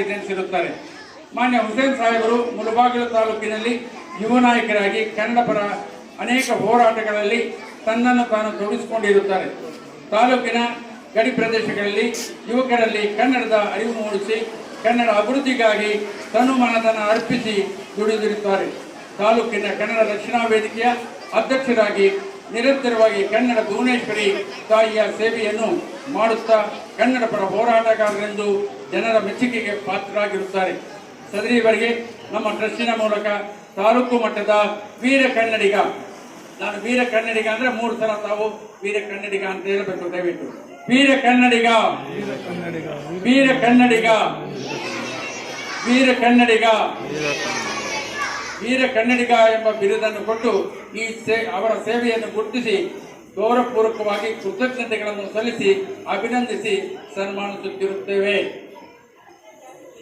ಜನಿಸಿರುತ್ತಾರೆ. ಮಾನ್ಯ ಹುಸೇನ್ ಸಾಹೇಬರು ಮುಳಬಾಗಿಲು ತಾಲೂಕಿನಲ್ಲಿ ಯುವ ನಾಯಕರಾಗಿ ಕನ್ನಡ ಪರ ಅನೇಕ ಹೋರಾಟಗಳಲ್ಲಿ ತನ್ನನ್ನು ತಾನು ತೊಡಗಿಸಿಕೊಂಡಿರುತ್ತಾರೆ. ತಾಲೂಕಿನ ಗಡಿ ಪ್ರದೇಶಗಳಲ್ಲಿ ಯುವಕರಲ್ಲಿ ಕನ್ನಡದ ಅರಿವು ಮೂಡಿಸಿ ಕನ್ನಡ ಅಭಿವೃದ್ಧಿಗಾಗಿ ತನು ಮನಧನ ಅರ್ಪಿಸಿ ದುಡಿದಿರುತ್ತಾರೆ. ತಾಲೂಕಿನ ಕನ್ನಡ ರಕ್ಷಣಾ ವೇದಿಕೆಯ ಅಧ್ಯಕ್ಷರಾಗಿ ನಿರಂತರವಾಗಿ ಕನ್ನಡ ಭುವನೇಶ್ವರಿ ತಾಯಿಯ ಸೇವೆಯನ್ನು ಮಾಡುತ್ತಾ ಕನ್ನಡ ಪರ ಹೋರಾಟಗಾರರೆಂದು ಜನರ ಮೆಚ್ಚುಗೆಗೆ ಪಾತ್ರರಾಗಿರುತ್ತಾರೆ. ಸದರಿಯವರಿಗೆ ನಮ್ಮ ಟ್ರಸ್ಟಿನ ಮೂಲಕ ತಾಲೂಕು ಮಟ್ಟದ ವೀರ ಕನ್ನಡಿಗ, ನಾನು ವೀರ ಕನ್ನಡಿಗ ಅಂದ್ರೆ 3 ಸಲ ತಾವು ವೀರ ಕನ್ನಡಿಗ ಅಂತ ಹೇಳಬೇಕು. ದಯವಿಟ್ಟು ವೀರ ಕನ್ನಡಿಗ, ವೀರ ಕನ್ನಡಿಗ, ವೀರ ಕನ್ನಡಿಗ, ವೀರ ಕನ್ನಡಿಗ ಎಂಬ ಬಿರುದನ್ನು ಕೊಟ್ಟು ಅವರ ಸೇವೆಯನ್ನು ಗುರುತಿಸಿ ಗೌರವಪೂರ್ವಕವಾಗಿ ಕೃತಜ್ಞತೆಗಳನ್ನು ಸಲ್ಲಿಸಿ ಅಭಿನಂದಿಸಿ ಸನ್ಮಾನಿಸುತ್ತಿರುತ್ತೇವೆ.